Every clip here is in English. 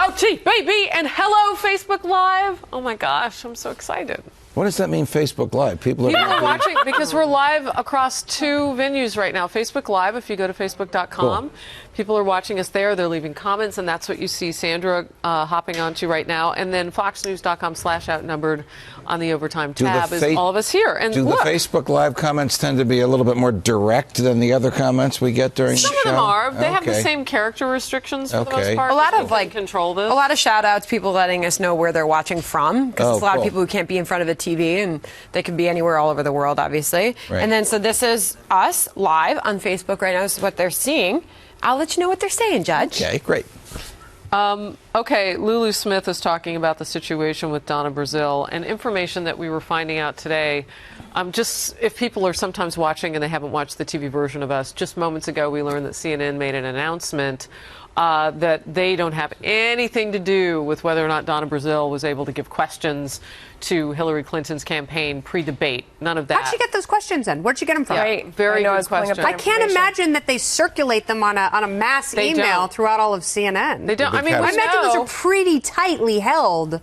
Oh, gee, baby, and hello, Facebook Live. Oh, my gosh, I'm so excited. What does that mean, Facebook Live? People are watching because we're live across 2 venues right now. Facebook Live, if you go to facebook.com, cool. People are watching us there. They're leaving comments, and that's what you see Sandra hopping onto right now. And then foxnews.com/outnumbered on the overtime tab is all of us here. And do look, the Facebook Live comments tend to be a little bit more direct than the other comments we get during the show? Some of them are. They have the same character restrictions for the most part. A lot of control this. A lot of shout outs, people letting us know where they're watching from, because there's a lot of people who can't be in front of a TV, and they can be anywhere all over the world, obviously. Right. And then so this is us live on Facebook right now. This is what they're seeing. I'll let you know what they're saying, Judge. Okay, great. Okay, Lulu Smith is talking about the situation with Donna Brazile, and information that we were finding out today. Just if people are sometimes watching and they haven't watched the TV version of us, just moments ago we learned that CNN made an announcement that they don't have anything to do with whether or not Donna Brazile was able to give questions to Hillary Clinton's campaign pre-debate. None of that. How'd she get those questions in? Where'd she get them from? Yeah, very good question. I can't imagine that they circulate them on a mass email throughout all of CNN. They don't. I mean, I imagine those are pretty tightly held.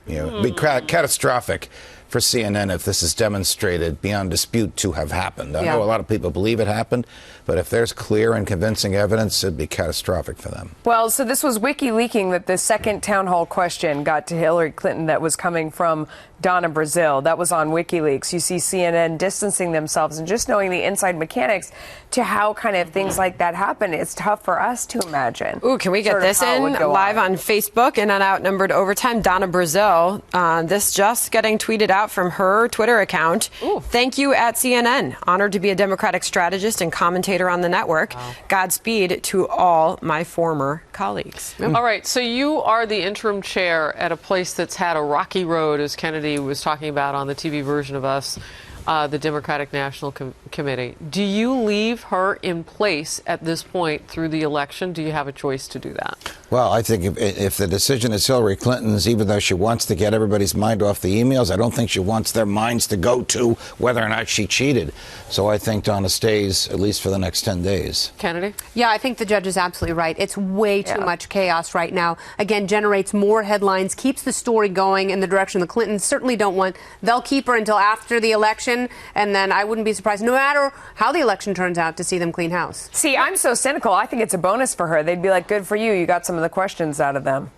It'd be catastrophic for CNN if this is demonstrated beyond dispute to have happened. I know a lot of people believe it happened, but if there's clear and convincing evidence, it'd be catastrophic for them. Well, so this was WikiLeaking that the second town hall question got to Hillary Clinton that was coming from Donna Brazile. That was on WikiLeaks. You see CNN distancing themselves, and just knowing the inside mechanics to how kind of things like that happen, it's tough for us to imagine. Ooh, can we get this in live on Facebook and on Outnumbered Overtime? Donna Brazile, this just getting tweeted out from her Twitter account. Ooh. Thank you at CNN. Honored to be a Democratic strategist and commentator on the network. Wow. Godspeed to all my former colleagues. All right, so you are the interim chair at a place that's had a rocky road, as Kennedy was talking about on the TV version of us, the Democratic National Committee. Do you leave her in place at this point through the election? Do you have a choice to do that? Well, I think if the decision is Hillary Clinton's, even though she wants to get everybody's mind off the emails, I don't think she wants their minds to go to whether or not she cheated. So I think Donna stays at least for the next 10 days. Kennedy? Yeah, I think the judge is absolutely right. It's way too much chaos right now. Again, generates more headlines, keeps the story going in the direction the Clintons certainly don't want. They'll keep her until after the election, and then I wouldn't be surprised, no matter how the election turns out, to see them clean house. See, I'm so cynical. I think it's a bonus for her. They'd be like, good for you. You got some of the questions out of them.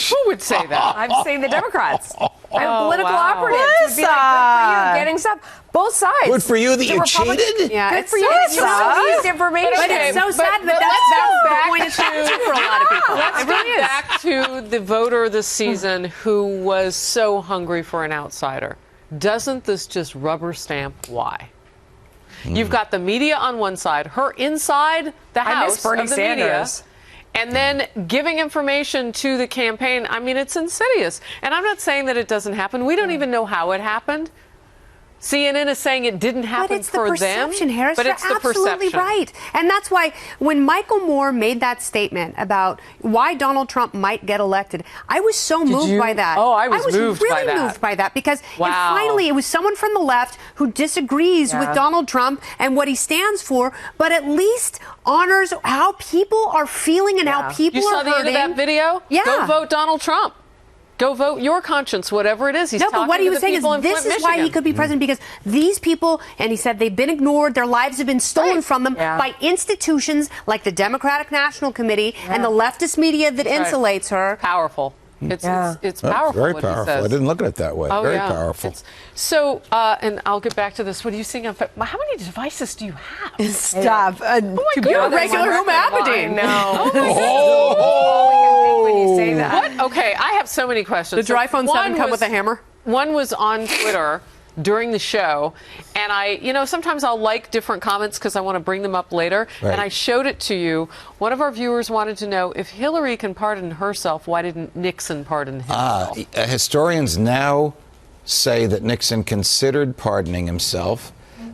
Who would say that? I'm saying the Democrats. And political operatives would be like, good for you, getting stuff. Both sides. Good for you that you cheated? Yeah, good for you that you used information. But it's so sad, but that's the point of strategy for a lot of people. Let's get back to the voter this season who was so hungry for an outsider. Doesn't this just rubber stamp why? You've got the media on one side, her inside the house Bernie of the Sanders. media, and then giving information to the campaign. I mean, it's insidious. And I'm not saying that it doesn't happen. We don't even know how it happened. CNN is saying it didn't happen for them. But it's the perception, Harris. But You're it's the absolutely perception. right. And that's why when Michael Moore made that statement about why Donald Trump might get elected, I was so moved by that. Oh, I was moved by really that. moved by that because finally it was someone from the left who disagrees with Donald Trump and what he stands for, but at least honors how people are feeling and how people you are saw the hurting. end of that video? Yeah. Go vote Donald Trump. Go vote your conscience, whatever it is. He's but what he was saying is this is why he could be Michigan. president, because these people, and he said they've been ignored, their lives have been stolen from them by institutions like the Democratic National Committee and the leftist media that insulates her. Powerful. It's powerful. Very what he powerful. says. I didn't look at it that way. Very powerful. So, and I'll get back to this. What are you seeing? How many devices do you have? Stop. You're a regular homopathy. No. Oh, when you say that. What? Okay, I have so many questions. The dry phone 7 come with a hammer? One was on Twitter during the show, and sometimes I'll like different comments because I want to bring them up later, and I showed it to you. One of our viewers wanted to know, if Hillary can pardon herself, why didn't Nixon pardon himself? Historians now say that Nixon considered pardoning himself,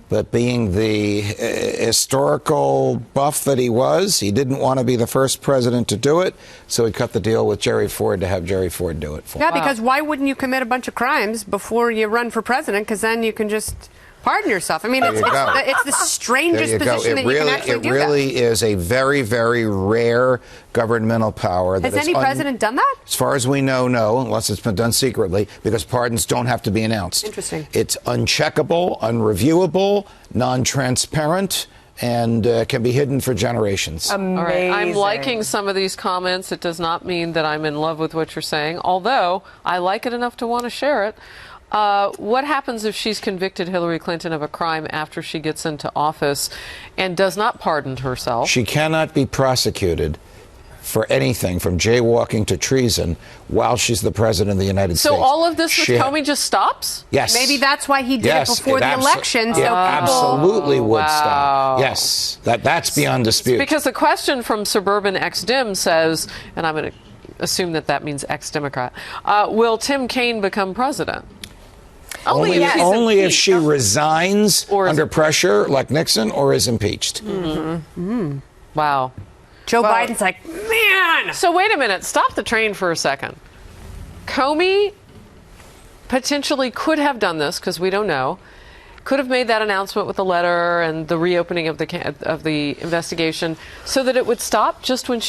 but being the historical buff that he was, he didn't want to be the first president to do it, so he cut the deal with Jerry Ford to have Jerry Ford do it for him. Yeah, because why wouldn't you commit a bunch of crimes before you run for president? Because then you can just Pardon yourself. I mean, it's the strangest position that you can actually do that. It really is a very, very rare governmental power. Has any president done that? As far as we know, no, unless it's been done secretly, because pardons don't have to be announced. Interesting. It's uncheckable, unreviewable, non-transparent, and can be hidden for generations. Amazing. All right. I'm liking some of these comments. It does not mean that I'm in love with what you're saying, although I like it enough to want to share it. What happens if she's convicted Hillary Clinton of a crime after she gets into office and does not pardon herself? She cannot be prosecuted for anything from jaywalking to treason while she's the president of the United States. So all of this with Comey just stops? Yes. Maybe that's why he did it before the election. So absolutely would stop. Yes, that's beyond dispute. Because the question from Suburban ex-Dim says, and I'm going to assume that means ex-Democrat, will Tim Kaine become president? Only if she resigns under pressure, like Nixon, or is impeached. Wow. Joe Biden's like, man. So wait a minute. Stop the train for a second. Comey potentially could have done this, because we don't know. Could have made that announcement with the letter and the reopening of the investigation so that it would stop just when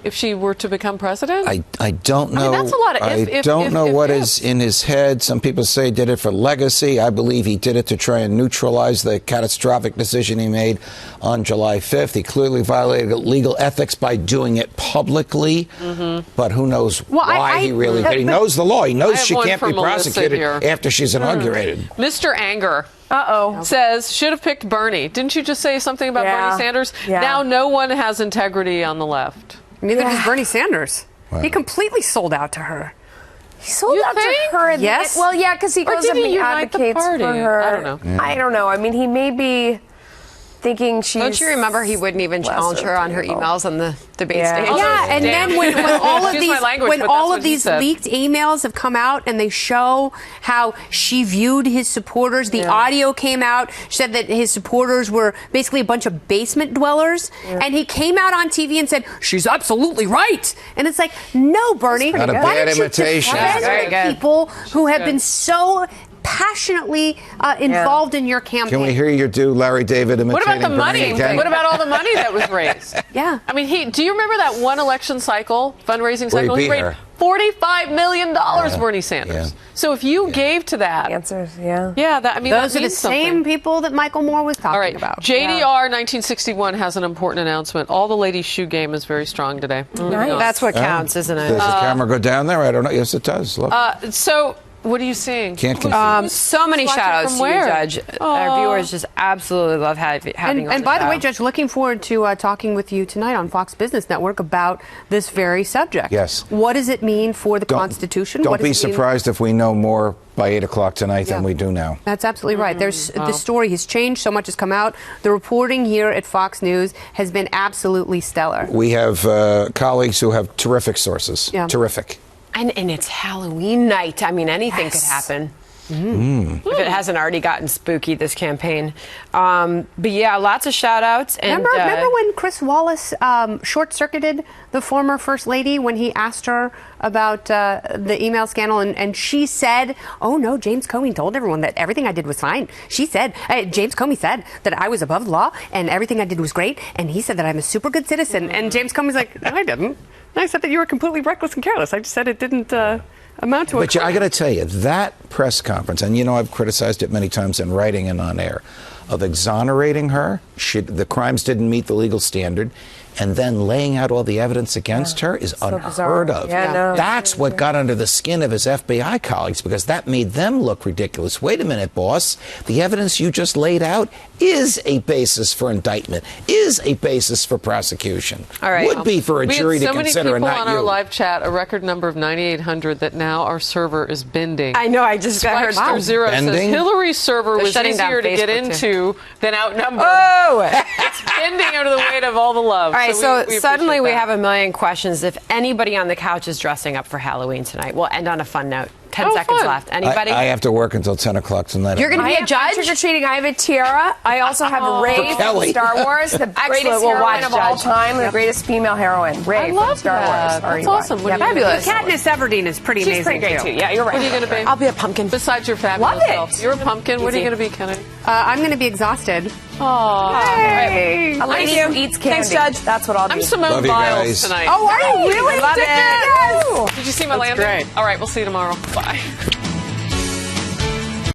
if she were to become president? I don't know. I mean, that's a lot of I don't know what is in his head. Some people say he did it for legacy. I believe he did it to try and neutralize the catastrophic decision he made on July 5th. He clearly violated legal ethics by doing it publicly. But who knows why he really did. He knows the law. He knows she can't be prosecuted after she's inaugurated. Mr. Anger says, should have picked Bernie. Didn't you just say something about Bernie Sanders? Now no one has integrity on the left. Neither does Bernie Sanders. Wow. He completely sold out to her. He sold out to her. Yes. Well, yeah, because he goes up and advocates for her. I don't know. Yeah. I don't know. I mean, he may be thinking she's... Don't you remember he wouldn't even challenge her on her emails on the debate stage? Yeah, and then when all of these leaked emails have come out and they show how she viewed his supporters, the audio came out, said that his supporters were basically a bunch of basement dwellers, and he came out on TV and said, she's absolutely right. And it's like, no, Bernie, not a why bad don't you imitation. defend people who have been so passionately involved in your campaign? Can we hear you do Larry David imitating What about the money? Bernie again? What about all the money that was raised? Yeah. I mean, do you remember that one election cycle, fundraising cycle? He raised $45 million, Bernie Sanders. So if you gave to that... Answers, Yeah, those are the same people that Michael Moore was talking about. JDR 1961 has an important announcement. All the ladies' shoe game is very strong today. Nice. That's what counts, isn't it? Does the camera go down there? I don't know. Yes, it does. Look. So... What are you seeing? Can't confuse. So many shout-outs to you, Judge. Our viewers just absolutely love having you on And by the way, Judge, looking forward to talking with you tonight on Fox Business Network about this very subject. Yes. What does it mean for the Constitution? Don't be surprised if we know more by 8 o'clock tonight than we do now. That's absolutely right. The story has changed. So much has come out. The reporting here at Fox News has been absolutely stellar. We have colleagues who have terrific sources. Yeah. Terrific. And it's Halloween night. I mean, anything could happen. If it hasn't already gotten spooky this campaign. But yeah, lots of shout outs. And, remember when Chris Wallace short-circuited the former First Lady when he asked her about the email scandal, and she said, oh no, James Comey told everyone that everything I did was fine. She said, James Comey said that I was above the law and everything I did was great, and he said that I'm a super good citizen. And James Comey's like, no, I didn't. I said that you were completely reckless and careless. I just said it didn't amount to a crime. But I got to tell you, that press conference, and I've criticized it many times in writing and on air, of exonerating her, the crimes didn't meet the legal standard, and then laying out all the evidence against her is unheard of. That's what got under the skin of his FBI colleagues, because that made them look ridiculous. Wait a minute, boss. The evidence you just laid out is a basis for indictment, is a basis for prosecution. All right. Would be for a jury to consider, and not you. We had so many people on our live chat, a record number of 9,800, that now our server is bending. I know, I just got heard. Zero says Hillary's server was easier to get into than outnumbered. Oh! It's bending under the weight of all the love. All right, so we suddenly we appreciate have a million questions. If anybody on the couch is dressing up for Halloween tonight, we'll end on a fun note. 10 seconds fun. left. Anybody? I have to work until 10 o'clock tonight. You're going to be a judge? Trick-or-treating. I have a tiara. I also have Rey from Kelly. Star Wars, the greatest we'll heroine watch of all Judge. time, the greatest female heroine. Rey I from love Star that. Wars. That's awesome. What are you gonna Fabulous. be? Katniss Everdeen is pretty She's amazing, pretty great, too. Yeah, you're right. What are you going to be? I'll be a pumpkin. Besides your fabulous Love it. self. You're a pumpkin. What are you going to be, Kennedy? I'm going to be exhausted. Hey. A lady Thank who you. eats candy. Thanks, Judge. That's what I'll do. I'm Simone Love you Biles guys. tonight. Oh, are you really? Love it. Yes. Did you see my landing? great. All right, we'll see you tomorrow. Bye.